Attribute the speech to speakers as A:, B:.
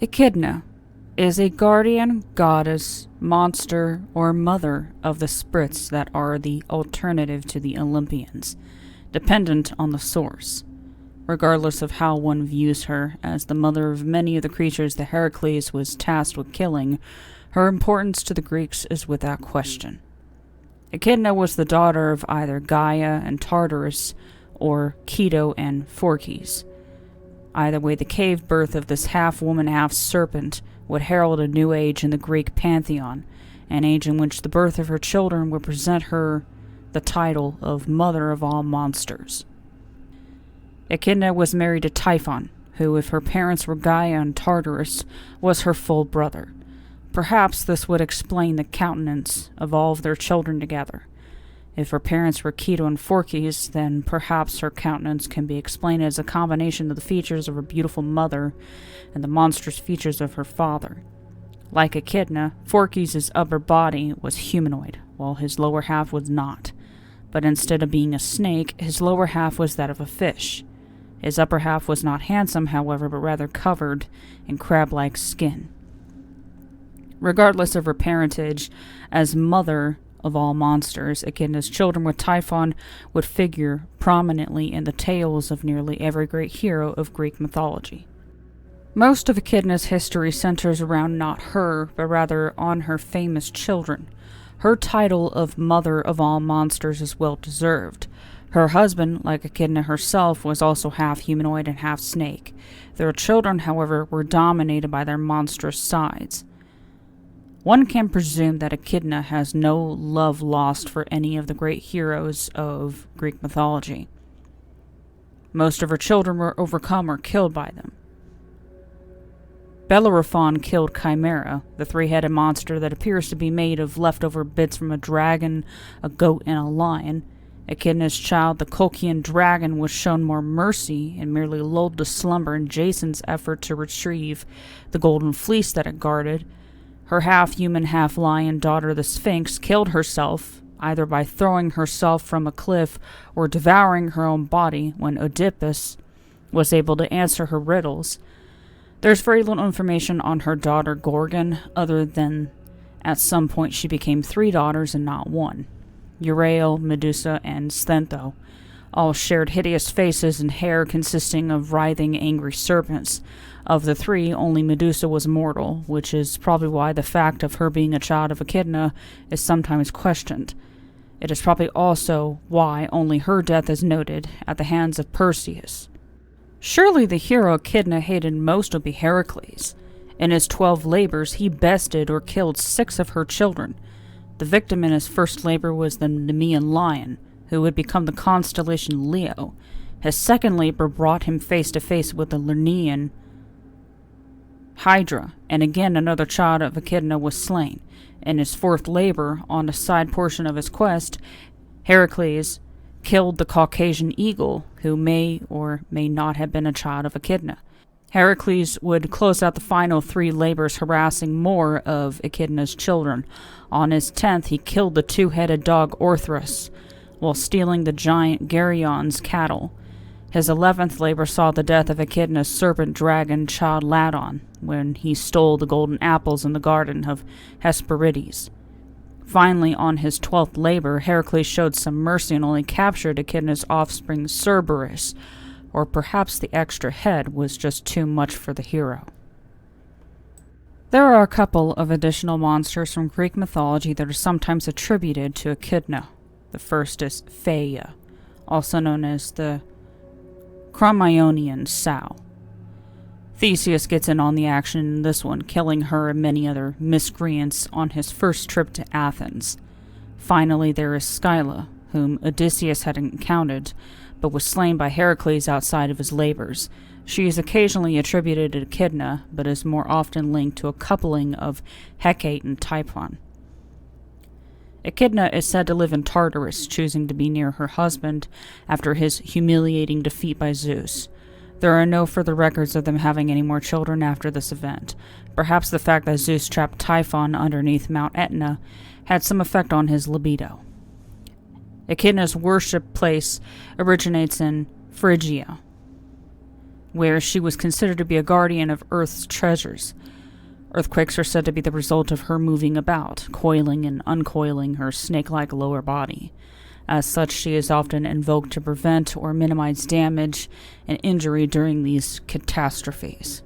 A: Echidna is a guardian, goddess, monster, or mother of the spirits that are the alternative to the Olympians, dependent on the source. Regardless of how one views her as the mother of many of the creatures that Heracles was tasked with killing, her importance to the Greeks is without question. Echidna was the daughter of either Gaia and Tartarus, or Keto and Phorkys. Either way, the cave birth of this half-woman, half-serpent would herald a new age in the Greek pantheon, an age in which the birth of her children would present her the title of Mother of all Monsters. Echidna was married to Typhon, who, if her parents were Gaia and Tartarus, was her full brother. Perhaps this would explain the countenance of all of their children together. If her parents were Keto and Phorkys, then perhaps her countenance can be explained as a combination of the features of her beautiful mother and the monstrous features of her father. Like Echidna, Phorkys' upper body was humanoid, while his lower half was not. But instead of being a snake, his lower half was that of a fish. His upper half was not handsome, however, but rather covered in crab-like skin. Regardless of her parentage, as mother of all monsters, Echidna's children with Typhon would figure prominently in the tales of nearly every great hero of Greek mythology. Most of Echidna's history centers around not her, but rather on her famous children. Her title of Mother of all Monsters is well deserved. Her husband, like Echidna herself, was also half humanoid and half snake. Their children, however, were dominated by their monstrous sides. One can presume that Echidna has no love lost for any of the great heroes of Greek mythology. Most of her children were overcome or killed by them. Bellerophon killed Chimera, the three-headed monster that appears to be made of leftover bits from a dragon, a goat, and a lion. Echidna's child, the Colchian dragon, was shown more mercy and merely lulled to slumber in Jason's effort to retrieve the golden fleece that it guarded. Her half-human, half-lion daughter, the Sphinx, killed herself, either by throwing herself from a cliff or devouring her own body when Oedipus was able to answer her riddles. There's very little information on her daughter Gorgon, other than at some point she became 3 daughters and not 1. Euryale, Medusa, and Sthento all shared hideous faces and hair consisting of writhing, angry serpents. Of the 3, only Medusa was mortal, which is probably why the fact of her being a child of Echidna is sometimes questioned. It is probably also why only her death is noted at the hands of Perseus. Surely the hero Echidna hated most would be Heracles. In his 12 labors, he bested or killed 6 of her children. The victim in his first labor was the Nemean lion, who would become the constellation Leo. His second labor brought him face to face with the Lernaean Hydra, and again another child of Echidna was slain. In his 4th labor, on the side portion of his quest, Heracles killed the Caucasian eagle, who may or may not have been a child of Echidna. Heracles would close out the final 3 labors harassing more of Echidna's children. On his 10th, he killed the 2-headed dog Orthrus, while stealing the giant Geryon's cattle. His 11th labor saw the death of Echidna's serpent dragon child Ladon, when he stole the golden apples in the garden of Hesperides. Finally, on his 12th labor, Heracles showed some mercy and only captured Echidna's offspring Cerberus, or perhaps the extra head was just too much for the hero. There are a couple of additional monsters from Greek mythology that are sometimes attributed to Echidna. The first is Phaia, also known as the Crommyonian sow. Theseus gets in on the action in this one, killing her and many other miscreants on his first trip to Athens. Finally, there is Scylla, whom Odysseus had encountered, but was slain by Heracles outside of his labors. She is occasionally attributed to Echidna, but is more often linked to a coupling of Hecate and Typhon. Echidna is said to live in Tartarus, choosing to be near her husband after his humiliating defeat by Zeus. There are no further records of them having any more children after this event. Perhaps the fact that Zeus trapped Typhon underneath Mount Etna had some effect on his libido. Echidna's worship place originates in Phrygia. where she was considered to be a guardian of Earth's treasures. Earthquakes are said to be the result of her moving about, coiling and uncoiling her snake-like lower body. As such, she is often invoked to prevent or minimize damage and injury during these catastrophes.